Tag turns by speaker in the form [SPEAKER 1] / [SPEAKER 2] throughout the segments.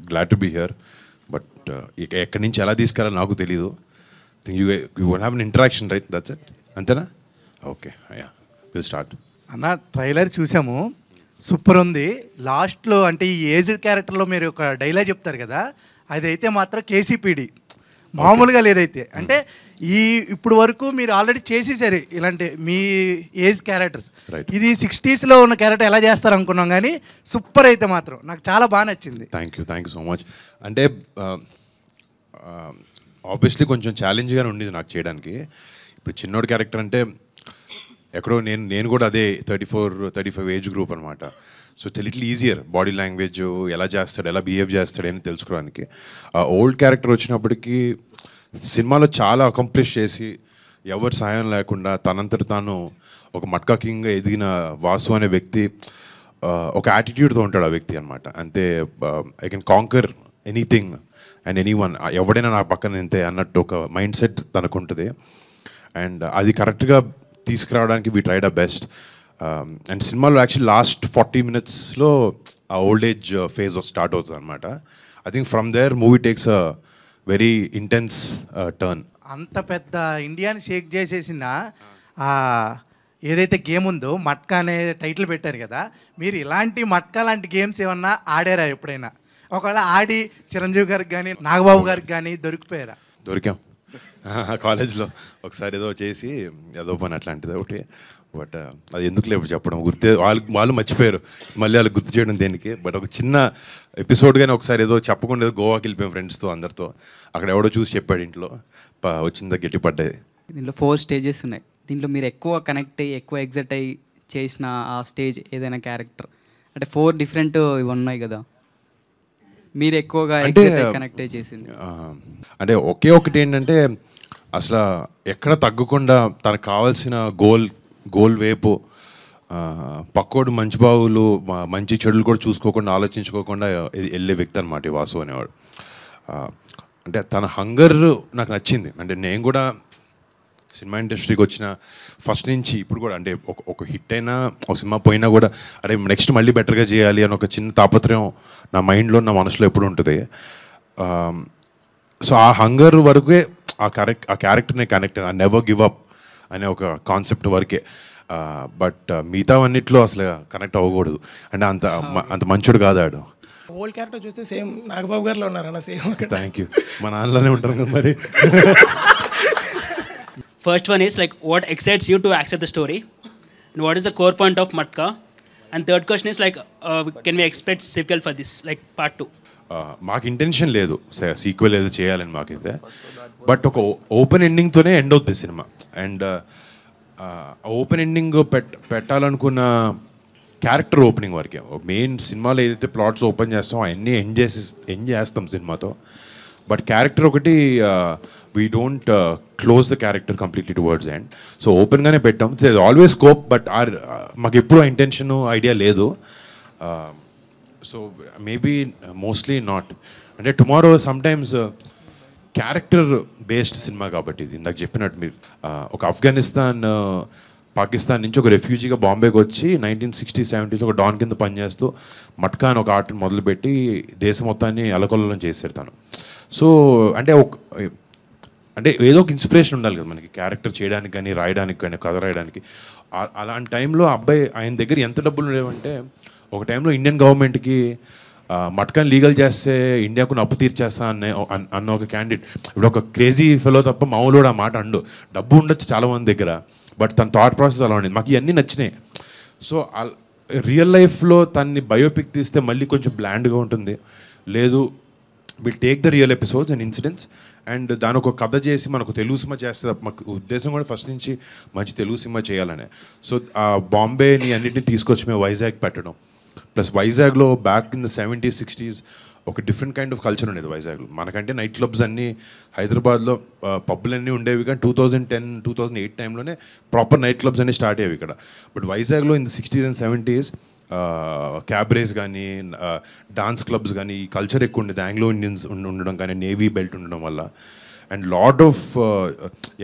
[SPEAKER 1] Glad to be here. But ఎక్కడి నుంచి ఎలా తీసుకెళ్ళాలో నాకు తెలీదు. Think you won't have an interaction, right? That's it, అంతేనా? Okay, ya, will start.
[SPEAKER 2] అన్న ట్రైలర్ చూసాము, సూపర్ ఉంది. లాస్ట్లో అంటే ఈ ఏజ్డ్ క్యారెక్టర్లో మీరు ఒక డైలాగ్ చెప్తారు కదా, అదైతే మాత్రం కేసీపీడి మామూలుగా లేదైతే. అంటే ఇప్పుడు వరకు మీరు ఆల్రెడీ చేసేసారు ఇలాంటి మీ ఏజ్ క్యారెక్టర్స్. ఇది 60s ఉన్న క్యారెక్టర్ ఎలా చేస్తారు అనుకున్నాం, కానీ సూపర్ అయితే మాత్రం నాకు చాలా బాగా నచ్చింది.
[SPEAKER 1] Thank you so much. అంటే ఆబ్వియస్లీ కొంచెం ఛాలెంజ్గానే ఉండేది నాకు చేయడానికి. ఇప్పుడు చిన్నోడి క్యారెక్టర్ అంటే ఎక్కడో నేను కూడా అదే 34-35 ఏజ్ గ్రూప్ అనమాట. So it's little easier body language ఎలా చేస్తాడు, ఎలా బిహేవ్ చేస్తాడు అని తెలుసుకోవడానికి. ఓల్డ్ క్యారెక్టర్ వచ్చినప్పటికీ సినిమాలో చాలా అకంప్లిష్ చేసి ఎవరి సహాయం లేకుండా తనంతట తాను ఒక మట్కా కింగ్గా ఎదిగిన వాసు అనే వ్యక్తి ఒక యాటిట్యూడ్తో ఉంటాడు ఆ వ్యక్తి అనమాట. అంతే, I can canker anything and anyone, ఎవడైనా నా పక్కన ఇంతే అన్నట్టు ఒక మైండ్ సెట్ తనకు ఉంటుంది. అండ్ అది కరెక్ట్గా తీసుకురావడానికి we tried a best. And సినిమాలో యాక్చువల్లీ లాస్ట్ 40 minutesలో ఆ ఓల్డ్ ఏజ్ ఫేజ్ స్టార్ట్ అవుతుంది అనమాట. I think from there movie takes a very intense turn.
[SPEAKER 2] అంత పెద్ద ఇండియాని షేక్ చేసేసిన ఏదైతే గేమ్ ఉందో మట్కా అనే టైటిల్ పెట్టారు కదా, మీరు ఇలాంటి మట్కా లాంటి గేమ్స్ ఏమన్నా ఆడారా ఎప్పుడైనా? ఒకవేళ ఆడి చిరంజీవి గారికి కానీ నాగబాబు గారికి కానీ దొరికాం
[SPEAKER 1] కాలేజ్లో ఒకసారి ఏదో చేసి ఏదో పని అట్లాంటిది ఒకటి. బట్ అది ఎందుకు లేవు చెప్పడం, వాళ్ళు మర్చిపోయారు, మళ్ళీ వాళ్ళు గుర్తు చేయడం దేనికి. బట్ ఒక చిన్న ఎపిసోడ్ కానీ ఒకసారి ఏదో చెప్పకుండా ఏదో గోవాకి వెళ్ళిపోయాం ఫ్రెండ్స్తో అందరితో. అక్కడ ఎవడో చూసి చెప్పాడు, ఇంట్లో వచ్చిందా గట్టి పడ్డాయి.
[SPEAKER 3] దీంట్లో 4 stages ఉన్నాయి. దీంట్లో మీరు ఎక్కువ కనెక్ట్ అయ్యి ఎక్కువ ఎగ్జైట్ అయ్యి చేసిన ఆ స్టేజ్ ఏదైనా క్యారెక్టర్ అంటే 4 different ఇవి ఉన్నాయి కదా, మీరు ఎక్కువగా కనెక్ట్ అయ్యి చేసింది
[SPEAKER 1] అంటే ఒకే ఒకటి ఏంటంటే అసలు ఎక్కడ తగ్గకుండా తనకు కావాల్సిన గోల్ వైపు పక్కోడు మంచి బావులు మంచి చెడులు కూడా చూసుకోకుండా ఆలోచించుకోకుండా వెళ్ళే వ్యక్తి అనమాట ఈ వాసు అనేవాడు. అంటే తన హంగర్ నాకు నచ్చింది. అంటే నేను కూడా సినిమా ఇండస్ట్రీకి వచ్చిన ఫస్ట్ నుంచి ఇప్పుడు కూడా అంటే ఒక హిట్ అయినా ఒక సినిమా పోయినా కూడా అరే నెక్స్ట్ మళ్ళీ బెటర్గా చేయాలి అని ఒక చిన్న తాపత్రయం నా మైండ్లో నా మనసులో ఎప్పుడు ఉంటుంది. సో ఆ హంగర్ వరకే ఆ క్యారెక్టర్ని కనెక్ట్, ఆ నెవర్ గివ్ అప్ అనే ఒక కాన్సెప్ట్ వరకే. బట్ మిగతావన్నిట్లో అసలు కనెక్ట్ అవ్వకూడదు. అంటే అంత మంచోడు కాదాడు.
[SPEAKER 4] ఓల్డ్ క్యారెక్టర్ చూస్తే సేమ్ నాగబాబు గారిలో ఉన్నారన్న సేమ్.
[SPEAKER 1] Thank you. మా నాన్నలోనే ఉంటారు కదా మరి.
[SPEAKER 5] First one is like what excites you to accept the story and what is the core point of Matka, and third question is like can we expect sequel for this like part 2?
[SPEAKER 1] మాకు intention లేదు sequel ఏదో చేయాలని మాకైతే, but ఒక open ఎండింగ్తోనే end అవుతుంది cinema. And open ending పెట్టాలనుకున్న character opening వరకే. మెయిన్ సినిమాలో ఏదైతే ప్లాట్స్ ఓపెన్ చేస్తామో అవన్నీ ఎండ్ చేస్తాం సినిమాతో. బట్ క్యారెక్టర్ ఒకటి we don't close the character completely towards end. So ఓపెన్గానే పెట్టాం. ఇట్స్ ఆల్వేస్ స్కోప్, బట్ మాకు ఎప్పుడు ఇంటెన్షన్ ఐడియా లేదు. So maybe mostly not. అంటే tomorrow sometimes character based cinema కాబట్టి ఇది ఇందాక చెప్పినట్టు మీరు ఒక పాకిస్తాన్ నుంచి ఒక రెఫ్యూజీగా బాంబేకి వచ్చి 1960-70s ఒక డాన్ కింద పనిచేస్తూ మట్కా అని ఒక ఆర్ట్ని మొదలుపెట్టి దేశం మొత్తాన్ని అలకొల్లం చేశారు తను. సో అంటే ఏదో ఒక ఇన్స్పిరేషన్ ఉండాలి కదా మనకి క్యారెక్టర్ చేయడానికి కానీ రాయడానికి కానీ కథ రాయడానికి. అలాంటి టైంలో ఆయన దగ్గర ఎంత డబ్బులు ఉండేవంటే ఒక టైంలో ఇండియన్ గవర్నమెంట్కి మట్కాని లీగల్ చేస్తే ఇండియాకు అప్పు తీర్చేస్తా అన్న ఒక క్యాండిడేట్. ఇప్పుడు ఒక క్రేజీ ఫెలో తప్ప మామూలు ఆ మాట అండు. డబ్బు ఉండొచ్చు చాలామంది దగ్గర, బట్ తన థాట్ ప్రాసెస్ అలా ఉండేది. మాకు ఇవన్నీ నచ్చినాయి. సో రియల్ లైఫ్లో తన్ని బయోపిక్ తీస్తే మళ్ళీ కొంచెం బ్లాండ్గా ఉంటుంది. లేదు, will take the real episodes and incidents and దాని ఒక కథ చేసి మనకు తెలుగు సినిమా చేస్తే మాకు ఉద్దేశం కూడా ఫస్ట్ నుంచి మంచి తెలుగు సినిమా చేయాలనే. సో ఆ బాంబేని అన్నింటినీ తీసుకొచ్చి మేము వైజాగ్ పెట్టడం, ప్లస్ వైజాగ్లో back in the 70s, 60s ఒక డిఫరెంట్ కైండ్ ఆఫ్ కల్చర్ ఉండేది వైజాగ్లో. మనకంటే నైట్ క్లబ్స్ అన్నీ హైదరాబాద్లో పబ్బులు అన్నీ ఉండేవి, కానీ 2010-2008 టైంలోనే ప్రాపర్ నైట్ క్లబ్స్ అన్నీ స్టార్ట్ అయ్యేవి ఇక్కడ. బట్ వైజాగ్లో in the 60s and 70s క్యాబ్రేస్ కానీ డాన్స్ క్లబ్స్ కానీ ఈ కల్చర్ ఎక్కువ ఉండేది. ఆంగ్లో ఇండియన్స్ ఉండడం కానీ నేవీ బెల్ట్ ఉండడం వల్ల అండ్ లాట్ ఆఫ్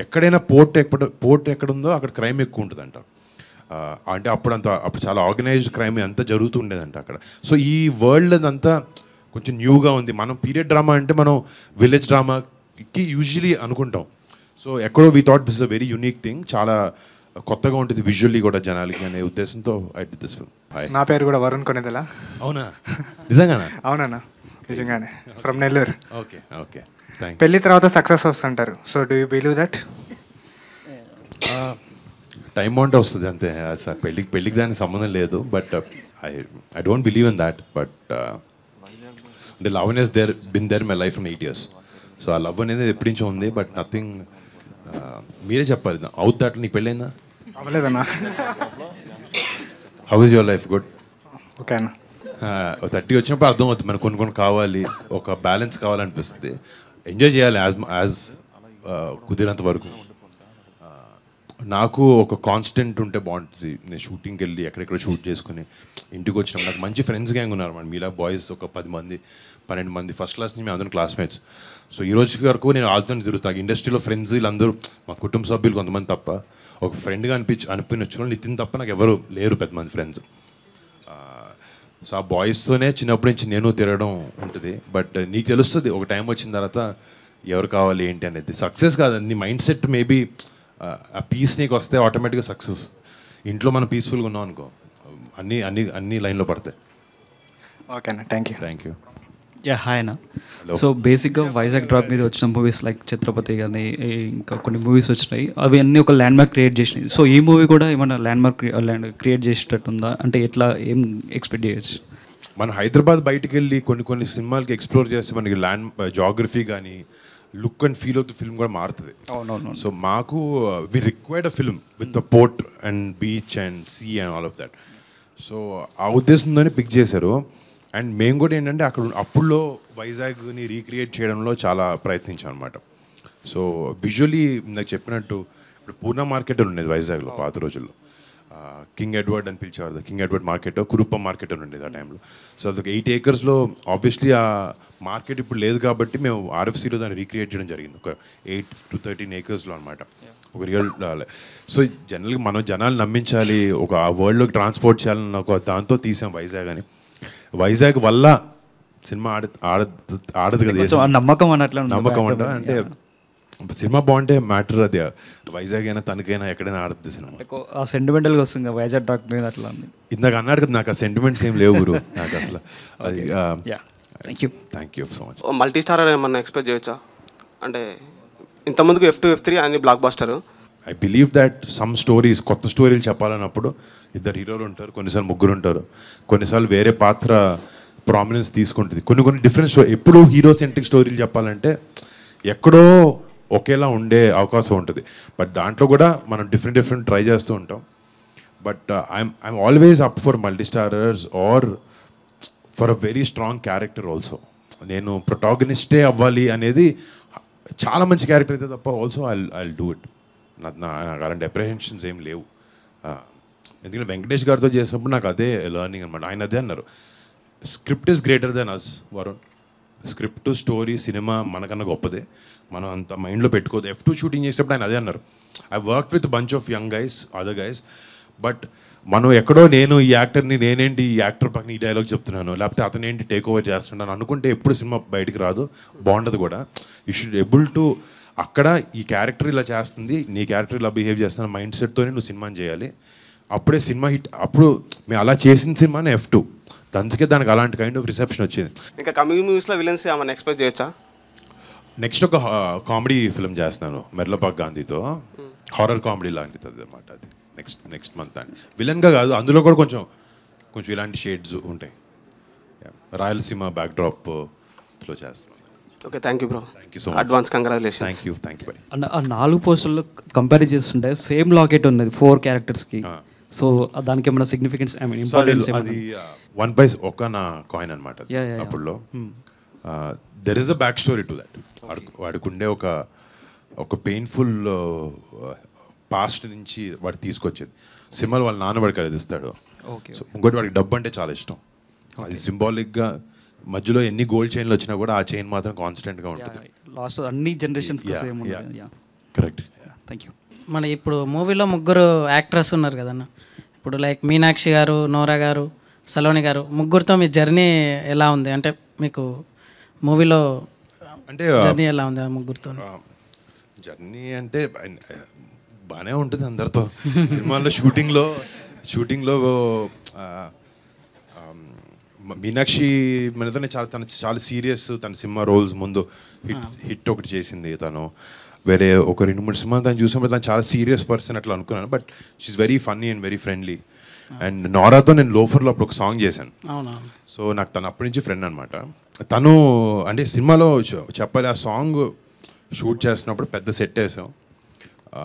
[SPEAKER 1] ఎక్కడైనా పోర్ట్ ఎక్కడుందో అక్కడ క్రైమ్ ఎక్కువ ఉంటుందంట. అంటే అప్పుడు చాలా ఆర్గనైజ్డ్ క్రైమ్ అంతా జరుగుతూ ఉండేదంట అక్కడ. సో ఈ వరల్డ్ అంతా కొంచెం న్యూగా ఉంది. మనం పీరియడ్ డ్రామా అంటే మనం విలేజ్ డ్రామాకి యూజువలీ అనుకుంటాం. సో ఎక్కడో we thought this is a very unique thing, చాలా కొత్తగా ఉంటుంది విజువల్లీ కూడా జనాలకి అనే ఉద్దేశంతో ఐ డిడ్ దిస్ ఫిల్మ్.
[SPEAKER 6] నా పేరు కూడా వరుణ్ కొనేదలా.
[SPEAKER 1] అవునా? నిజంగానా?
[SPEAKER 6] అవునన్నా, నిజంగానే. From Nellore.
[SPEAKER 1] Okay okay, thank.
[SPEAKER 6] పెళ్లి తర్వాత సక్సెస్ వస్తుంటారు. So do you believe that?
[SPEAKER 1] Time బాగుంటే వస్తుంది అంతే. పెళ్ళికి దానికి సంబంధం లేదు. But I don't believe in that. But అంటే love has been there my life from 8 years. So ఆ లవ్ అనేది ఎప్పటి నుంచో ఉంది. బట్ నథింగ్, మీరే చెప్పాలి. అవుట్ దాట్ నీకు పెళ్ళైందా?
[SPEAKER 6] అవ్వలేదన్నా.
[SPEAKER 1] How is your life? Good.
[SPEAKER 6] Okay అన్న.
[SPEAKER 1] 30 వచ్చినప్పుడు అర్థం అవుతుంది మనకు కొన్ని కావాలి, ఒక బ్యాలెన్స్ కావాలనిపిస్తుంది. ఎంజాయ్ చేయాలి యాజ్ కుదిరినంత వరకు. నాకు ఒక కాన్స్టెంట్ ఉంటే బాగుంటుంది. నేను షూటింగ్కి వెళ్ళి ఎక్కడెక్కడ షూట్ చేసుకుని ఇంటికి వచ్చినప్పుడు నాకు మంచి ఫ్రెండ్స్ గ్యాంగ్ ఉన్నారు మన మీలా బాయ్స్, ఒక 10 మంది 12 మంది ఫస్ట్ క్లాస్ నుంచి మేము అందరం క్లాస్మేట్స్. సో ఈ రోజు వరకు నేను వాళ్ళతో తిరుగుతాను. ఇండస్ట్రీలో ఫ్రెండ్స్ వీళ్ళందరూ మా కుటుంబ సభ్యులు కొంతమంది తప్ప, ఒక ఫ్రెండ్గా అనిపించు నితిన్ తప్ప నాకు ఎవరు లేరు పెద్ద మంది ఫ్రెండ్స్. సో ఆ బాయ్స్తోనే చిన్నప్పటి నుంచి నేను తిరగడం ఉంటుంది. బట్ నీకు తెలుస్తుంది ఒక టైం వచ్చిన తర్వాత ఎవరు కావాలి ఏంటి అనేది. సక్సెస్ కాదు, నీ మైండ్ సెట్ మేబీ ఆ పీస్ నీకు వస్తే ఆటోమేటిక్గా సక్సెస్. ఇంట్లో మనం పీస్ఫుల్గా ఉన్నాం అనుకో, అన్నీ అన్ని అన్ని లైన్లో పడతాయి.
[SPEAKER 6] ఓకే అన్న, thank you.
[SPEAKER 1] Thank you.
[SPEAKER 3] Hi అన్న. సో బేసిక్గా వైజాగ్ డ్రాప్ మీద వచ్చిన మూవీస్ లైక్ ఛత్రపతి కానీ ఇంకా కొన్ని మూవీస్ వచ్చినాయి, అవి అన్నీ ఒక ల్యాండ్ మార్క్ క్రియేట్ చేసినాయి. సో ఈ మూవీ కూడా ఏమైనా ల్యాండ్ మార్క్ క్రియేట్ చేసేటట్టు ఉందా? అంటే ఎట్లా ఏం ఎక్స్పెక్ట్ చేయొచ్చు?
[SPEAKER 1] మన హైదరాబాద్ బయటికి వెళ్ళి కొన్ని సినిమాలకి ఎక్స్ప్లోర్ చేస్తే మనకి ల్యాండ్ జాగ్రఫీ కానీ look and feel of the film కూడా మారుతుంది.
[SPEAKER 3] అవునవును.
[SPEAKER 1] సో మాకు we required a film with the port and beach and sea and all of that. So ఆ ఉద్దేశంతోనే పిక్ చేశారు. అండ్ మేము కూడా ఏంటంటే అప్పుడులో వైజాగ్ని రీక్రియేట్ చేయడంలో చాలా ప్రయత్నించాం అనమాట. సో విజువలీ నాకు చెప్పినట్టు ఇప్పుడు పూర్ణ మార్కెట్ అని ఉండేది వైజాగ్లో పాత రోజుల్లో. కింగ్ ఎడ్వర్డ్ అని పిలిచేవారు. కింగ్ ఎడ్వర్డ్ మార్కెట్, కురుప్ప మార్కెట్ అని ఉండేది ఆ టైంలో. సో అదొక 8 acres ఆబ్వియస్లీ ఆ మార్కెట్ ఇప్పుడు లేదు కాబట్టి మేము ఆర్ఎఫ్సీలో దాన్ని రీక్రియేట్ చేయడం జరిగింది. ఒక 8 to 13 acres అనమాట. ఒక రియల్. సో జనరల్గా మనం జనాలు నమ్మించాలి, ఒక ఆ వరల్డ్లోకి ట్రాన్స్పోర్ట్ చేయాలన్న ఒక దాంతో తీసాం వైజాగ్ అని. వైజాగ్ వల్ల సినిమా ఆడదు కదా,
[SPEAKER 3] నమ్మకం అన్నట్లు.
[SPEAKER 1] నమ్మకం అంటే సినిమా బాగుంటే మ్యాటర్ అది. వైజాగ్ అయినా తనకైనా ఎక్కడైనా ఆడుతుంది సినిమా.
[SPEAKER 3] ఆ సెంటిమెంటల్గా వస్తుంది వైజాగ్ డ్రాక్ మీద అట్లా.
[SPEAKER 1] ఇందాక అన్నాడు కదా, నాకు ఆ సెంటిమెంట్స్ ఏం లేవు గురు నాకు అసలు. అది thank you so much.
[SPEAKER 7] Multi starrer ఏమన్నా ఎక్స్పెక్ట్ చేయొచ్చా? అంటే ఇంతకుముందుకు F2, F3 అన్ని blockbuster.
[SPEAKER 1] I believe that some stories, కొత్త స్టోరీలు చెప్పాలన్నప్పుడు 2 హీరోలు ఉంటారు, కొన్నిసార్లు 3 ఉంటారు, కొన్నిసార్లు వేరే పాత్ర ప్రామినెన్స్ తీసుకుంటుంది. కొన్ని డిఫరెంట్ స్టోరీ. ఎప్పుడు హీరో సెంట్రిక్ స్టోరీలు చెప్పాలంటే ఎక్కడో ఒకేలా ఉండే అవకాశం ఉంటుంది. బట్ దాంట్లో కూడా మనం డిఫరెంట్ ట్రై చేస్తూ ఉంటాం. But I'm always up for multi starrers or for a very strong character also. నేను ప్రొటాగనిస్టే అవ్వాలి అనేది చాలా మంచి క్యారెక్టర్ అయితే తప్ప ఆల్సో ఐ డూ ఇట్. నాకు అలాంటి అప్రిహెన్షన్స్ ఏం లేవు. ఎందుకంటే వెంకటేష్ గారితో చేసినప్పుడు నాకు అదే లెర్నింగ్ అనమాట. ఆయన అదే అన్నారు, script is greater than us Varun. Script, story, సినిమా మనకన్నా గొప్పదే, మనం అంత మైండ్లో పెట్టుకోదు. F2 షూటింగ్ చేసేటప్పుడు ఆయన అదే అన్నారు, I work with bunch of young guys, other guys, but మనం ఎక్కడో నేను ఈ యాక్టర్ని, నేనేంటి ఈ యాక్టర్ పక్కన ఈ డైలాగ్ చెప్తున్నాను, లేకపోతే అతనేంటి టేక్ ఓవర్ చేస్తున్నాను అనుకుంటే ఎప్పుడు సినిమా బయటికి రాదు, బాగుండదు కూడా. యూ షుడ్ ఎబుల్ టు అక్కడ ఈ క్యారెక్టర్ ఇలా చేస్తుంది, నీ క్యారెక్టర్ ఇలా బిహేవ్ చేస్తున్న మైండ్ సెట్తోనే నువ్వు సినిమాని చేయాలి. అప్పుడే సినిమా హిట్. అప్పుడు మేము అలా చేసిన సినిమానే F2. అందుకే దానికి అలాంటి కైండ్ ఆఫ్ రిసెప్షన్ వచ్చింది.
[SPEAKER 7] ఇంకా కమింగ్ మూవీస్లో విలన్స్ ఏమన్నా ఎక్స్పెక్ట్ చేయొచ్చా?
[SPEAKER 1] నెక్స్ట్ ఒక కామెడీ ఫిల్మ్ చేస్తున్నాను మెర్లపాక్ గాంధీతో, హారర్ కామెడీ లాంటిది అనమాట. అది నెక్స్ట్ మంత్ అండి. విలన్గా కాదు, అందులో కూడా కొంచెం ఇలాంటి షేడ్స్ ఉంటాయి. రాయలసీమ బ్యాక్డ్రాప్లో చేస్తున్నాను.
[SPEAKER 7] Okay, thank you bro.
[SPEAKER 1] Thank you so much.
[SPEAKER 7] Advance congratulation.
[SPEAKER 1] Thank you by.
[SPEAKER 3] ఆ 4 పోస్టర్లో కంపేర్ చేస్తుంటే సేమ్ లాకెట్ ఉన్నది 4 క్యారెక్టర్స్కి. సో దానికి ఏమైనా సిగ్నిఫికెన్స్, ఐ మీన్ ఇంపార్టెన్స్?
[SPEAKER 1] అది 1 పైస్ ఒక నా కాయిన్ అనమాట అప్పుడులో. There is a back story to that. వాడికి ఒక పెయిన్ఫుల్ పాస్ట్ నుంచి వాడు తీసుకొచ్చేది. సినిమాలో వాళ్ళ నాన్న వాడికి అది ఇస్తాడు. సో ఇంకోటి వాడికి డబ్బు అంటే చాలా ఇష్టం. అది సింబాలిక్గా మధ్యలో ఎన్ని గోల్డ్ చైన్లు వచ్చినా కూడా ఆ చైన్ మాత్రం కాన్స్టెంట్గా ఉంటుంది.
[SPEAKER 3] లాస్ట్ అన్ని జనరేషన్స్
[SPEAKER 1] కరెక్ట్.
[SPEAKER 3] Thank you.
[SPEAKER 8] మన ఇప్పుడు మూవీలో 3 యాక్టర్స్ ఉన్నారు కదన్న. ఇప్పుడు లైక్ మీనాక్షి గారు, నోరా గారు, సలోని గారు, ముగ్గురితో మీ జర్నీ ఎలా ఉంది? అంటే మీకు మూవీలో
[SPEAKER 1] అంటే
[SPEAKER 8] జర్నీ ఎలా ఉంది ఆ ముగ్గురితో?
[SPEAKER 1] జర్నీ అంటే బాగానే ఉంటుంది అందరితో. సినిమాల్లో షూటింగ్లో మీనాక్షి మనతోనే తను చాలా సీరియస్. తన సినిమా రోల్స్ ముందు హిట్ ఒకటి చేసింది తను. వేరే ఒక 2-3 సినిమా తను చూసినప్పుడు తను చాలా సీరియస్ పర్సన్ అట్లా అనుకున్నాను. But she's very funny and very friendly. And నోరాతో నేను లోఫర్లో అప్పుడు ఒక సాంగ్ చేశాను. సో నాకు తను అప్పటి నుంచి ఫ్రెండ్ అనమాట. తను అంటే సినిమాలో చెప్పాలి, ఆ సాంగ్ షూట్ చేస్తున్నప్పుడు పెద్ద సెట్ వేసాం. ఆ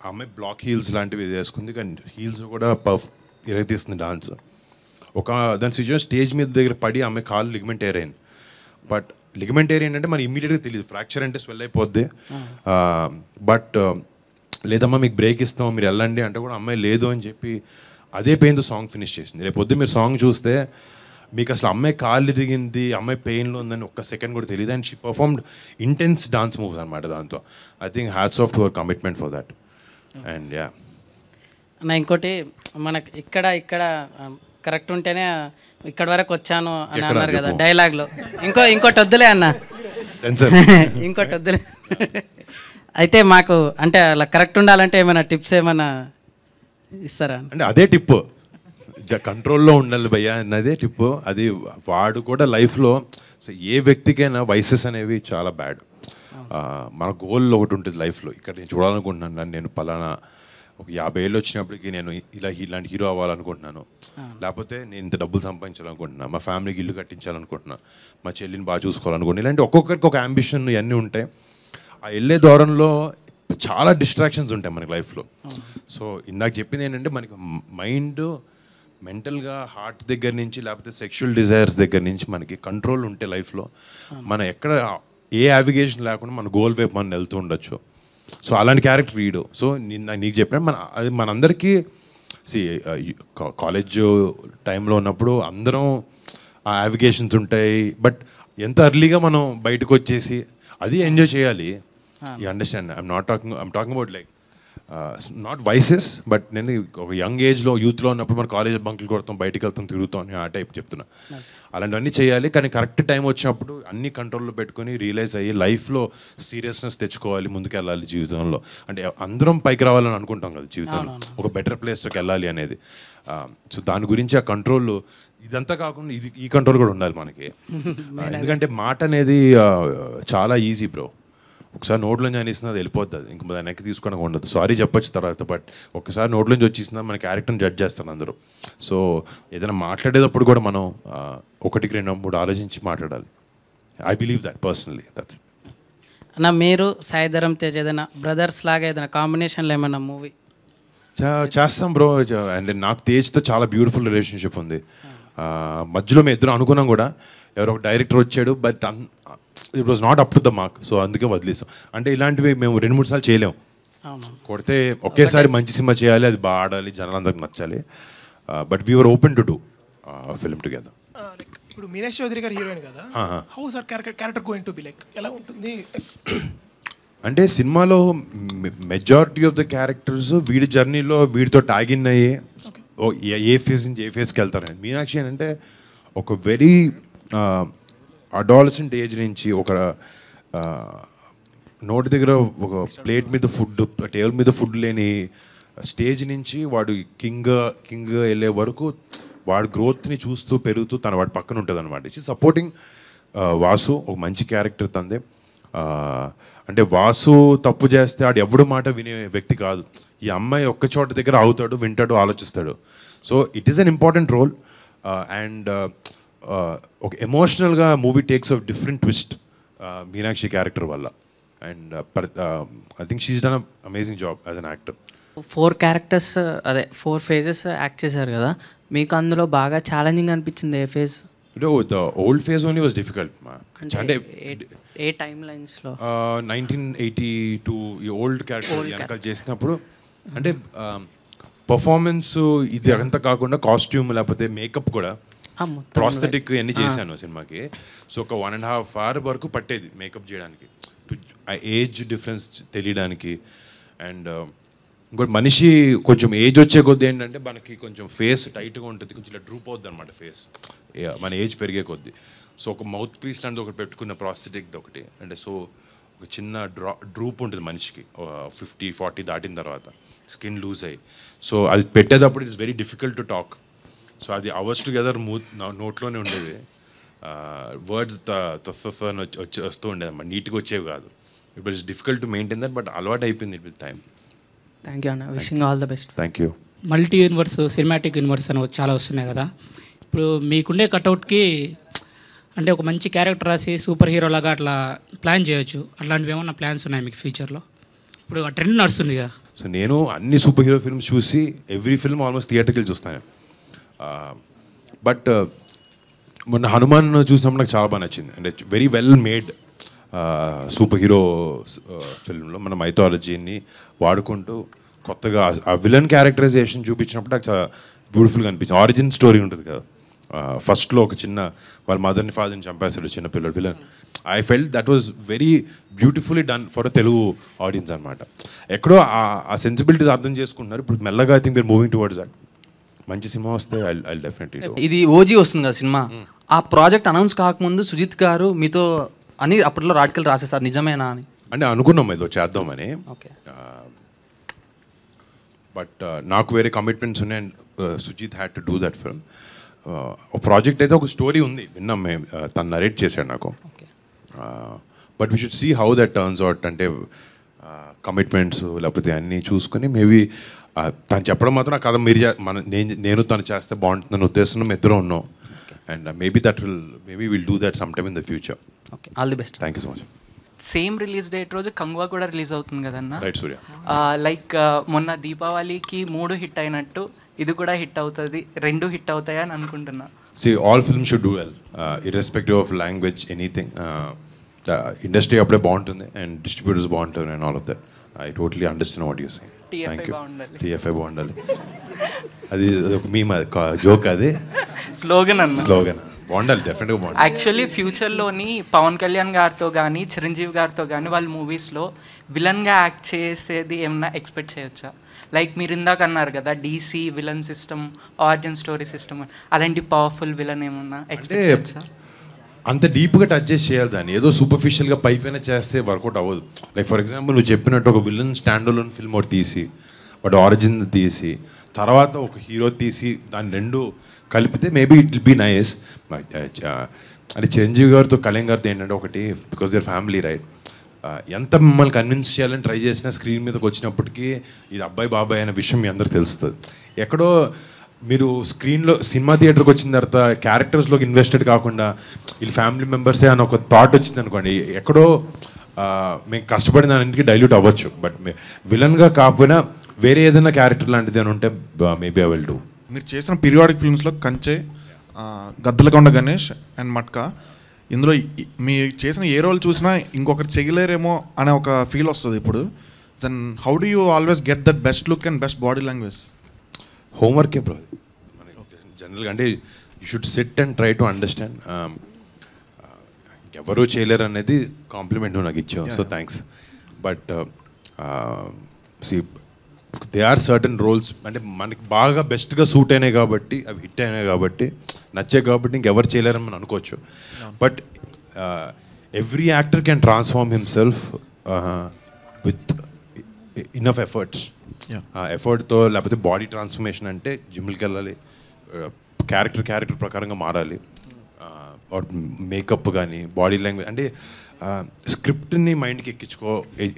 [SPEAKER 1] అమ్మాయి బ్లాక్ హీల్స్ లాంటివి వేసుకుంది, కానీ హీల్స్ కూడా ఇరగతీస్తుంది డాన్స్. దాని సిచ్యువేషన్ స్టేజ్ మీద దగ్గర పడి ఆమె కాలు లిగమెంట్ ఏర్ అయింది. బట్ లిగమెంట్ ఏర్ ఏంటంటే మనకి ఇమీడియట్గా తెలియదు, ఫ్రాక్చర్ అంటే స్వెల్ అయిపోద్ది. బట్ లేదమ్మా మీకు బ్రేక్ ఇస్తాం మీరు వెళ్ళండి అంటే కూడా అమ్మాయి లేదు అని చెప్పి అదే పెయిన్తో సాంగ్ ఫినిష్ చేసింది. రేపు పొద్దు మీరు సాంగ్ చూస్తే మీకు అసలు అమ్మాయి కాలు ఇరిగింది, అమ్మాయి పెయిన్లో ఉందని ఒక్క సెకండ్ కూడా తెలియదు. And she performed intense dance moves అనమాట దాంతో. I think hats off to our commitment for that. And yeah
[SPEAKER 8] అన్న, ఇంకోటి మనకి ఇక్కడ కరెక్ట్ ఉంటేనే ఇక్కడ వరకు వచ్చాను అని అన్నారు కదా డైలాగ్లో. ఇంకోటి వద్దులే అన్న, ఇంకోటి వద్దులే. అయితే మాకు అంటే అలా కరెక్ట్ ఉండాలంటే ఏమైనా టిప్స్ ఏమైనా ఇస్తారా?
[SPEAKER 1] అంటే అదే టిప్, కంట్రోల్లో ఉండాలి భయ్యా అన్నదే టిప్. అది వాడు కూడా లైఫ్లో ఏ వ్యక్తికైనా వయసెస్ అనేవి చాలా బ్యాడ్. మన గోల్ ఒకటి ఉంటుంది లైఫ్లో. ఇక్కడ నేను చూడాలనుకుంటున్నాను, నేను పలానా ఒక 50 ఏళ్ళు వచ్చినప్పటికీ నేను ఇలాంటి హీరో అవ్వాలనుకుంటున్నాను, లేకపోతే నేను ఇంత డబ్బులు సంపాదించాలనుకుంటున్నాను, మా ఫ్యామిలీకి ఇల్లు కట్టించాలనుకుంటున్నాను, మా చెల్లిని బాగా చూసుకోవాలనుకుంటున్నాను. ఇలాంటి ఒక్కొక్కరికి ఒక అంబిషన్ ఇవన్నీ ఉంటాయి. ఆ వెళ్ళే దూరంలో చాలా డిస్ట్రాక్షన్స్ ఉంటాయి మనకి లైఫ్లో. సో ఇందాక చెప్పింది ఏంటంటే మనకి మైండ్ మెంటల్గా హార్ట్ దగ్గర నుంచి లేకపోతే సెక్షువల్ డిజైర్స్ దగ్గర నుంచి మనకి కంట్రోల్ ఉంటే లైఫ్లో మనం ఎక్కడ ఏ యావిగేషన్ లేకుండా మన గోల్ వైపు మనం వెళ్తూ ఉండొచ్చు. సో అలాంటి క్యారెక్టర్ వీడు. సో నీకు చెప్పిన అది మనందరికీ కాలేజ్ టైంలో ఉన్నప్పుడు అందరం ఆ యావిగేషన్స్ ఉంటాయి. బట్ ఎంత అర్లీగా మనం బయటకు వచ్చేసి అది ఎంజాయ్ చేయాలి. You understand? I'm talking about like not vices, but నేను ఒక యంగ్ ఏజ్లో యూత్లో ఉన్నప్పుడు మన కాలేజ్ బంకులు కొడతాం, బయటకు వెళ్తాం, తిరుగుతాం అని ఆ టైప్ చెప్తున్నా. అలాంటివన్నీ చేయాలి, కానీ కరెక్ట్ టైం వచ్చినప్పుడు అన్ని కంట్రోల్లో పెట్టుకొని రియలైజ్ అయ్యి లైఫ్లో సీరియస్నెస్ తెచ్చుకోవాలి, ముందుకెళ్ళాలి జీవితంలో. అంటే అందరం పైకి రావాలని అనుకుంటాం కదా జీవితంలో, ఒక బెటర్ ప్లేస్లోకి వెళ్ళాలి అనేది. సో దాని గురించి ఆ కంట్రోల్ ఇదంతా కాకుండా ఈ కంట్రోల్ కూడా ఉండాలి మనకి. ఎందుకంటే మాట అనేది చాలా ఈజీ బ్రో. ఒకసారి నోట్లోంచి అనేసిన అది వెళ్ళిపోతుంది, ఇంక దాని వెనక్కి తీసుకోవడం ఉండదు. సారీ చెప్పొచ్చు తర్వాత, బట్ ఒకసారి నోట్లోంచి వచ్చేసిన మన క్యారెక్టర్ని జడ్జ్ చేస్తాను అందరూ. సో ఏదైనా మాట్లాడేటప్పుడు కూడా మనం 1-2-3 ఆలోచించి మాట్లాడాలి. I believe that personally. That's
[SPEAKER 8] అన్న, మీరు సాయి ధరమ్ తేజ్ ఏదైనా బ్రదర్స్ లాగా ఏదైనా కాంబినేషన్లో ఏమైనా మూవీ
[SPEAKER 1] చేస్తాం బ్రో. అండ్ నాకు తేజ్తో చాలా బ్యూటిఫుల్ రిలేషన్షిప్ ఉంది. మధ్యలో మేము ఇద్దరు అనుకున్నాం కూడా, ఎవరో ఒక డైరెక్టర్ వచ్చాడు, but it was not up to the mark. So అందుకే వదిలేసాం. అంటే ఇలాంటివి మేము 2-3 సార్లు చేయలేము. కొడితే ఒకేసారి మంచి సినిమా చేయాలి, అది బాగా ఆడాలి, జనాలందరికి నచ్చాలి. But we're open to do film together.
[SPEAKER 4] ఇప్పుడు మీనాక్షి చౌదరి గారు హీరోయిన్ కదా, how sir character going to be like, ఎలా ఉంటుంది?
[SPEAKER 1] అంటే సినిమాలో మెజారిటీ ఆఫ్ ద క్యారెక్టర్స్ వీడి జర్నీలో వీడితో ట్యాగ్ ఇన్ అయ్యి ఏ ఫేజ్ నుంచి ఏ ఫేజ్కి వెళ్తారని. మీనాక్షి అంటే ఒక వెరీ అడాలసెంట్ ఏజ్ నుంచి ఒక నోటి దగ్గర ఒక ప్లేట్ మీద ఫుడ్, టేబుల్ మీద ఫుడ్ లేని స్టేజ్ నుంచి వాడు కింగ్ వెళ్ళే వరకు వాడి గ్రోత్ని చూస్తూ పెరుగుతూ వాడి పక్కన ఉంటుంది అనమాట. It's supporting Vasu. ఒక మంచి క్యారెక్టర్ తందే. అంటే వాసు తప్పు చేస్తే ఆడు ఎవడు మాట వినే వ్యక్తి కాదు. ఈ అమ్మాయి ఒక్క చోట దగ్గర ఆగుతాడు, వింటాడు, ఆలోచిస్తాడు. So it is an important role. And ఒక ఎమోషనల్గా movie takes off different twist Meenakshi character వల్ల. And I think she's done amazing job as an actor.
[SPEAKER 9] 4 characters, అదే 4 phases యాక్ట్ చేశారు కదా, మీకు అందులో బాగా ఛాలెంజింగ్ అనిపించింది ఏ phase?
[SPEAKER 1] The old phase only was difficult. అంటే
[SPEAKER 9] ఏ టైమ్ లైన్స్లో
[SPEAKER 1] 1982 ఈ ఓల్డ్ క్యారెక్టర్ వెనకాల చేసినప్పుడు అంటే పర్ఫార్మెన్స్ ఇది అంతా కాకుండా కాస్ట్యూమ్ లేకపోతే మేకప్ కూడా ప్రాస్థెటిక్ అన్నీ చేశాను సినిమాకి. సో ఒక 1.5 hour వరకు పట్టేది మేకప్ చేయడానికి, ఆ ఏజ్ డిఫరెన్స్ తెలియడానికి. అండ్ ఇంకోటి మనిషి కొంచెం ఏజ్ వచ్చే కొద్దీ ఏంటంటే మనకి కొంచెం ఫేస్ టైట్గా ఉంటుంది, కొంచెం ఇలా డ్రూప్ అవుద్ది అనమాట ఫేస్ మన ఏజ్ పెరిగే కొద్దీ. సో ఒక మౌత్ పీస్ లాంటిది ఒకటి పెట్టుకున్న ప్రాస్థెటిక్ ఒకటి, అంటే సో ఒక చిన్న డ్రూప్ ఉంటుంది మనిషికి 50-40 దాటిన తర్వాత, స్కిన్ లూజ్ అయ్యి. సో అది పెట్టేటప్పుడు it's very difficult to talk. So అది అవర్స్ టుగెదర్ నోట్లోనే ఉండేది, వర్డ్స్ వస్తూ ఉండేది అన్నమాట, నీట్గా వచ్చేవి కాదు. It is difficult to maintain that, but అలవాటు అయిపోయింది విత్ టైం.
[SPEAKER 9] థ్యాంక్ యూ అన్న, wishing all the best.
[SPEAKER 1] Thank you.
[SPEAKER 10] Multi universe, cinematic universe అని చాలా వస్తున్నాయి కదా. ఇప్పుడు మీకుండే కట్అవుట్కి అంటే ఒక మంచి క్యారెక్టర్ రాసి సూపర్ హీరో లాగా అట్లా ప్లాన్ చేయొచ్చు, అట్లాంటివి ఏమన్నా ప్లాన్స్ ఉన్నాయి మీకు ఫ్యూచర్లో? ఇప్పుడు ఆ ట్రెండ్ నడుస్తుంది కదా.
[SPEAKER 1] సో నేను అన్ని సూపర్ హీరో ఫిల్మ్స్ చూసి ఎవ్రీ ఫిల్మ్ ఆల్మోస్ట్ థియేటర్కి వెళ్ళి చూస్తాను. బట్ మొన్న హనుమాన్ చూసినప్పుడు నాకు చాలా బాగా నచ్చింది. అంటే very well made super hero ఫిల్మ్లో మన మైథాలజీని వాడుకుంటూ కొత్తగా ఆ విలన్ క్యారెక్టరైజేషన్ చూపించినప్పుడు నాకు చాలా బ్యూటిఫుల్గా అనిపించింది. ఆరిజిన్ స్టోరీ ఉంటుంది కదా, ఫస్ట్లో ఒక చిన్న వాళ్ళ మదర్ని ఫాదర్ని చంపేస్తాడు చిన్న పిల్లడు villain. I felt that was very beautifully done for a Telugu audience అనమాట. ఎక్కడో ఆ సెన్సిబిలిటీస్ అర్థం చేసుకుంటున్నారు. ఇప్పుడు మెల్లగా I think we're moving towards that. మంచి సినిమా వస్తే ఐ డెఫినెట్లీ.
[SPEAKER 11] ఇది ఓజీ వస్తుంది కదా సినిమా, ఆ ప్రాజెక్ట్ అనౌన్స్ కాకముందు సుజిత్ గారు మీతో అని అప్పట్లో ఆర్టికల్ రాసేసారు, నిజమేనా అని? అంటే
[SPEAKER 1] అనుకున్నాం ఏదో చేద్దామని,
[SPEAKER 11] ఓకే.
[SPEAKER 1] బట్ నాకు వేరే కమిట్మెంట్స్ ఉన్నాయి and Sujith had to do that film. ఒక ప్రాజెక్ట్ అయితే ఒక స్టోరీ ఉంది, విన్నాం మేము, తను నరేట్ చేశాడు నాకు. But we should see how that turns out. అంటే కమిట్మెంట్స్ లేకపోతే అన్నీ చూసుకొని మేబీ తను చెప్పడం మాత్రం నా కథ మీరు నేను తను చేస్తే బాగుంటుందని ఉద్దేశం ఇద్దరు ఉన్నాం. And maybe will do that some time in the future.
[SPEAKER 11] Okay, all the best.
[SPEAKER 1] Thank you so much.
[SPEAKER 9] Same release date రోజు కంగువా కూడా రిలీజ్ అవుతుంది కదన్నా.
[SPEAKER 1] రైట్ సూర్య.
[SPEAKER 9] లైక్ మొన్న దీపావళికి 3 హిట్ అయినట్టు ఇది కూడా హిట్ అవుతుంది, 2 హిట్ అవుతాయి అని అనుకుంటున్నా.
[SPEAKER 1] See, all films should do well, irrespective of language, anything. Industry అప్పుడే బాగుంటుంది and distributors బాగుంటారు and all of that. I totally understand what you're saying. Thank you. TFI బాగుండాలి. అది ఒక మీమ్, జోక్, అది
[SPEAKER 9] స్లోగన్ అన్న.
[SPEAKER 1] స్లోగన్ బాగుండాలి, డెఫినెట్గా బాగుండాలి.
[SPEAKER 9] యాక్చువల్లీ ఫ్యూచర్లోని పవన్ కళ్యాణ్ గారితో కానీ చిరంజీవి గారితో కానీ వాళ్ళ మూవీస్లో విలన్గా యాక్ట్ చేసేది ఏమన్నా ఎక్స్పెక్ట్ చేయొచ్చా? లైక్ మీరు ఇందాక అన్నారు కదా DC villain system, origin story system, అలాంటి పవర్ఫుల్ విలన్ ఏమన్నా ఎక్స్పెక్ట్ చేయొచ్చా?
[SPEAKER 1] అంత డీప్గా టచ్ చేసి చేయాలి దాన్ని, ఏదో సూపర్ఫిషియల్గా పైపైన చేస్తే వర్కౌట్ అవ్వదు. లైక్ ఫర్ ఎగ్జాంపుల్ నువ్వు చెప్పినట్టు ఒక విలన్ స్టాండ్ అలోన్ ఫిల్మ్ ఒకటి తీసి వాటి ఆరిజిన్ తీసి తర్వాత ఒక హీరో తీసి దాన్ని రెండు కలిపితే maybe it will be nice. అంటే చిరంజీవి గారితో కళ్యాణ్ గారితో ఏంటంటే ఒకటి, బికాజ్ యూర్ ఫ్యామిలీ రైట్, ఎంత మిమ్మల్ని కన్విన్స్ చేయాలని ట్రై చేసినా స్క్రీన్ మీదకి వచ్చినప్పటికీ ఇది అబ్బాయి బాబాయ్ అనే విషయం మీ అందరికి తెలుస్తుంది. ఎక్కడో మీరు స్క్రీన్లో సినిమా థియేటర్కి వచ్చిన తర్వాత క్యారెక్టర్స్లోకి ఇన్వెస్టెడ్ కాకుండా వీళ్ళు ఫ్యామిలీ మెంబర్సే అని ఒక థాట్ వచ్చింది అనుకోండి, ఎక్కడో మేము కష్టపడిన దానికి డైల్యూట్ అవ్వచ్చు. బట్ విలన్గా కాకపోయినా వేరే ఏదైనా క్యారెక్టర్ లాంటిది అని ఉంటే మేబీ ఐ విల్ డూ.
[SPEAKER 12] మీరు చేసిన పీరియాడిక్ ఫిల్మ్స్లో కంచె, గద్దలకొండ గణేష్ అండ్ మట్కా, ఇందులో మీరు చేసిన ఏ రోల్ చూసినా ఇంకొకరు చేయలేరేమో అనే ఒక ఫీల్ వస్తుంది ఇప్పుడు. Then how do you always get that best look and best body language?
[SPEAKER 1] హోంవర్కే బ్రో జనరల్గా. అంటే you should sit and try to understand. ఎవరూ చేయలేరు అనేది కాంప్లిమెంట్ నువ్వు నాకు ఇచ్చావు, so thanks. But see they are certain roles, అంటే మనకి బాగా బెస్ట్గా సూట్ అయినాయి కాబట్టి, అవి హిట్ అయినాయి కాబట్టి, నచ్చాయి కాబట్టి ఇంకెవరు చేయలేరని మనం అనుకోవచ్చు. But every actor can transform himself with enough efforts. ఎఫర్ట్తో, లేకపోతే బాడీ ట్రాన్స్ఫర్మేషన్ అంటే జిమ్కి వెళ్ళాలి, క్యారెక్టర్ ప్రకారంగా మారాలి, మేకప్ కానీ బాడీ లాంగ్వేజ్, అంటే స్క్రిప్ట్ని మైండ్కి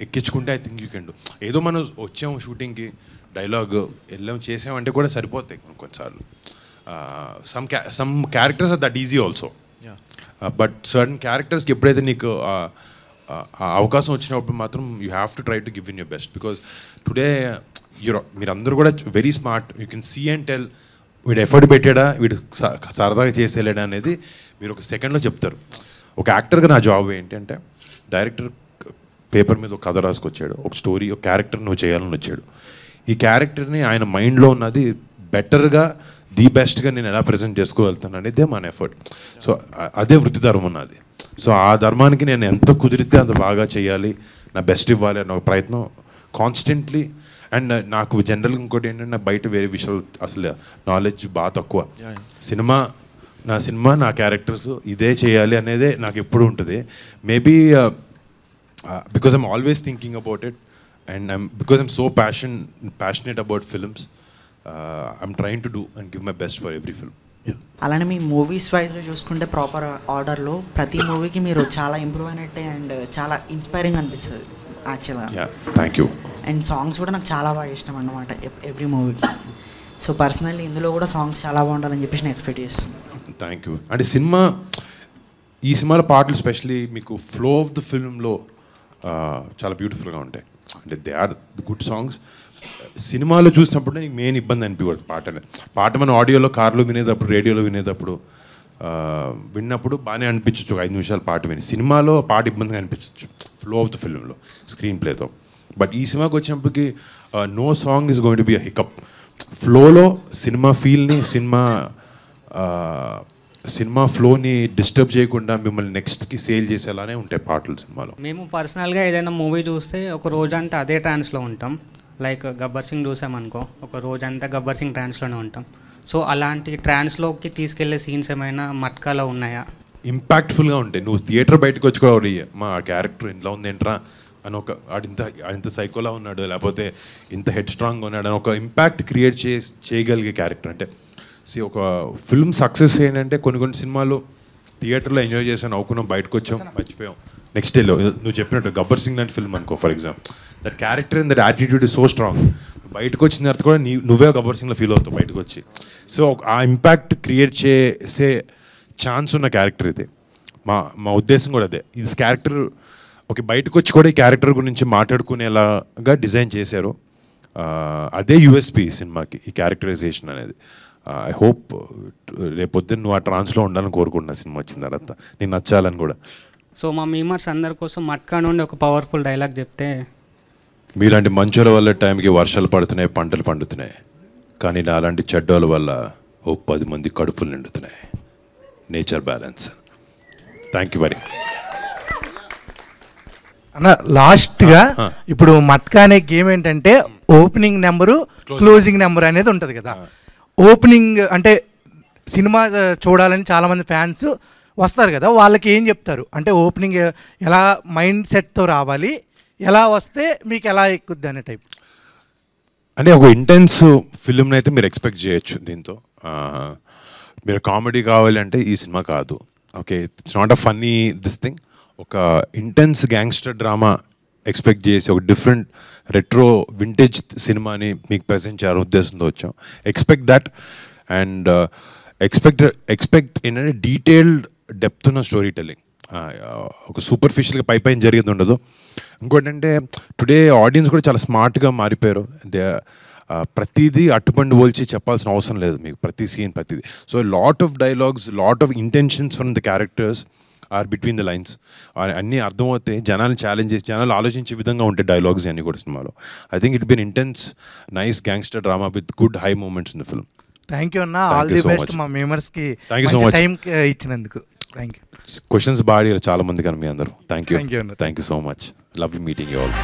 [SPEAKER 1] ఎక్కించుకుంటే I think you can do. ఏదో మనం వచ్చాము షూటింగ్కి, డైలాగ్ వెళ్ళాము చేసామంటే కూడా సరిపోతాయి కొన్నిసార్లు. Some characters are that easy also, but certain క్యారెక్టర్స్కి ఎప్పుడైతే నీకు అవకాశం వచ్చినప్పుడు మాత్రం you have to try to give in your best. Because today మీరందరూ కూడా very smart, you can see and tell వీడు ఎఫర్ట్ పెట్టాడా, వీడు సరదాగా చేసేలేడా అనేది మీరు ఒక సెకండ్లో చెప్తారు. ఒక యాక్టర్గా నా జాబ్ ఏంటి అంటే, డైరెక్టర్ పేపర్ మీద ఒక కథ రాసుకొచ్చాడు, ఒక స్టోరీ, ఒక క్యారెక్టర్ నువ్వు చేయాలని వచ్చాడు. ఈ క్యారెక్టర్ని ఆయన మైండ్లో ఉన్నది బెటర్గా, ది బెస్ట్గా నేను ఎలా ప్రజెంట్ చేసుకోగలుగుతాను అనేదే మన ఎఫర్ట్. సో అదే వృత్తి ధర్మం ఉన్నది. సో ఆ ధర్మానికి నేను ఎంత కుదిరితే అంత బాగా చేయాలి, నా బెస్ట్ ఇవ్వాలి అన్న ఒక ప్రయత్నం కాన్స్టెంట్లీ. అండ్ నాకు జనరల్గా ఇంకోటి ఏంటంటే నాకు బయట వేరే విషయాలు అసలు నాలెడ్జ్ బాగా తక్కువ. సినిమా నా క్యారెక్టర్స్ ఇదే చేయాలి అనేదే నాకు ఎప్పుడు ఉంటుంది. Maybe because I'm always thinking about it and because I'm so passionate about films, I'm trying to do and give my best for every film.
[SPEAKER 13] అలానే మీ మూవీస్ వైజ్గా చూసుకుంటే ప్రాపర్ ఆర్డర్లో ప్రతి మూవీకి మీరు చాలా ఇంప్రూవ్ అయినట్టే అండ్ చాలా ఇన్స్పైరింగ్ అనిపిస్తుంది యాక్చువల్గా.
[SPEAKER 1] Thank you.
[SPEAKER 13] అండ్ సాంగ్స్ కూడా నాకు చాలా బాగా ఇష్టం అన్నమాట ఎవ్రీ మూవీకి. సో పర్సనల్లీ ఇందులో కూడా సాంగ్స్ చాలా బాగుండాలని చెప్పేసి నేను ఎక్స్పెక్ట్ చేస్తాను.
[SPEAKER 1] Thank you. అంటే ఈ సినిమాలో పాటలు స్పెషలీ మీకు ఫ్లో ఆఫ్ ద ఫిల్మ్లో చాలా బ్యూటిఫుల్గా ఉంటాయి. అంటే దే ఆర్ గుడ్ సాంగ్స్. సినిమాలో చూసినప్పుడు నీకు మెయిన్ ఇబ్బంది అనిపించదు పాట మనం ఆడియోలో కార్లో వినేటప్పుడు రేడియోలో వినేటప్పుడు విన్నప్పుడు బాగానే అనిపించవచ్చు, ఒక 5 నిమిషాలు పాట విని. సినిమాలో పాట ఇబ్బందిగా అనిపించవచ్చు ఫ్లో ఆఫ్ ద ఫిల్మ్లో స్క్రీన్ ప్లేతో. బట్ ఈ సినిమాకి వచ్చినప్పటికి no song is going to be a hiccup. ఫ్లోలో సినిమా ఫీల్ని సినిమా ఫ్లోని డిస్టర్బ్ చేయకుండా మిమ్మల్ని నెక్స్ట్కి సేల్ చేసేలానే ఉంటాయి పాటలు సినిమాలో.
[SPEAKER 14] మేము పర్సనల్గా ఏదైనా మూవీ చూస్తే ఒక రోజంతా అదే ట్రాన్స్లో ఉంటాం. లైక్ గబ్బర్ సింగ్ చూసామనుకో, ఒక రోజంతా గబ్బర్ సింగ్ ట్రాన్స్లోనే ఉంటాం. సో అలాంటి ట్రాన్స్లోకి తీసుకెళ్లే సీన్స్ ఏమైనా మట్కాలో ఉన్నాయా?
[SPEAKER 1] ఇంపాక్ట్ఫుల్గా ఉంటాయి. నువ్వు థియేటర్ బయటకు వచ్చి కూడా మా క్యారెక్టర్ ఇంట్లో ఉంది ఏంట్రా అని ఒక ఇంత సైకోలా ఉన్నాడు, లేకపోతే ఇంత హెడ్ స్ట్రాంగ్గా ఉన్నాడు అని ఒక ఇంపాక్ట్ క్రియేట్ చేయగలిగే క్యారెక్టర్. అంటే ఒక ఫిల్మ్ సక్సెస్ ఏంటంటే కొన్ని సినిమాలు థియేటర్లో ఎంజాయ్ చేసాను, నవ్వుకున్నాం, బయటకు వచ్చాం, మర్చిపోయాం, నెక్స్ట్ డేలో నువ్వు చెప్పినట్టు గబ్బర్ సింగ్ లాంటి ఫిల్మ్ అనుకో for example, that character and that attitude is so strong. బయటకు వచ్చిన తర్వాత కూడా నువ్వే గబ్బర్ సింగ్లో ఫీల్ అవుతావు బయటకు వచ్చి. సో ఆ ఇంపాక్ట్ క్రియేట్ చేసే ఛాన్స్ ఉన్న క్యారెక్టర్ ఇది. మా ఉద్దేశం కూడా అదే. ఇది క్యారెక్టర్ బయటకు వచ్చి కూడా ఈ క్యారెక్టర్ గురించి మాట్లాడుకునేలాగా డిజైన్ చేశారు. అదే యూఎస్పీ సినిమాకి, ఈ క్యారెక్టరైజేషన్ అనేది. ఐ హోప్ రేపొద్దున నువ్వు ఆ ట్రాన్స్లో ఉండాలని కోరుకుంటున్నా సినిమా వచ్చిన తర్వాత, నేను నచ్చాలని కూడా.
[SPEAKER 14] సో మా మీమర్స్ అందరి కోసం మట్కా నుండి ఒక పవర్ఫుల్ డైలాగ్ చెప్తే.
[SPEAKER 1] మీలాంటి మంచోళ్ళ వల్ల టైంకి వర్షాలు పడుతున్నాయి, పంటలు పండుతున్నాయి, కానీ అలాంటి చెడ్డోళ్ళ వల్ల 10 మంది కడుపులు నిండుతున్నాయి. Nature balance. Thank you very.
[SPEAKER 2] అన్న లాస్ట్గా ఇప్పుడు మట్కా అనే గేమ్ ఏంటంటే ఓపెనింగ్ నెంబరు క్లోజింగ్ నెంబర్ అనేది ఉంటుంది కదా. ఓపెనింగ్ అంటే సినిమా చూడాలని చాలామంది ఫ్యాన్స్ వస్తారు కదా, వాళ్ళకి ఏం చెప్తారు అంటే ఓపెనింగ్ ఎలా మైండ్ సెట్తో రావాలి, ఎలా వస్తే మీకు ఎలా ఎక్కుద్ది అనే టైప్?
[SPEAKER 1] అంటే ఒక ఇంటెన్స్ ఫిల్మ్ని అయితే మీరు ఎక్స్పెక్ట్ చేయొచ్చు దీంతో. మీరు కామెడీ కావాలంటే ఈ సినిమా కాదు. Okay, it's not a funny this thing. ఒక ఇంటెన్స్ గ్యాంగ్స్టర్ డ్రామా ఎక్స్పెక్ట్ చేసి ఒక డిఫరెంట్ రెట్రో వింటేజ్ సినిమాని మీకు ప్రజెంట్ చేయాలని ఉద్దేశంతో వచ్చాం. ఎక్స్పెక్ట్ దట్ అండ్ ఎక్స్పెక్ట్ ఏంటంటే డీటెయిల్డ్ డెప్త్ ఉన్న స్టోరీ టెల్లింగ్. ఒక సూపర్ఫిషియల్గా పైన జరిగేది ఉండదు. ఇంకోటి అంటే టుడే ఆడియన్స్ కూడా చాలా స్మార్ట్గా మారిపోయారు. ప్రతిదీ అట్టుపండు పోల్చి చెప్పాల్సిన అవసరం లేదు మీకు, ప్రతి సీన్ ప్రతిదీ. So lot of dialogues, lot of intentions from the characters are between the lines. అన్నీ అర్థమవుతాయి, జనాలను ఛాలెంజ్ చేసి జనాలు ఆలోచించే విధంగా ఉంటాయి డైలాగ్స్ అన్నీ కూడా సినిమాలో. I think it been intense nice gangster drama with good high moments in the film.
[SPEAKER 2] Thank you అన్న, ఆల్ ది బెస్ట్ మా మెంబర్స్కి టైం ఇచ్చినందుకు. Thank you.
[SPEAKER 1] క్వశ్చన్స్ బాగా చాలా మంది కానీ మీ అందరూ. Thank you so much. Lovely meeting you all.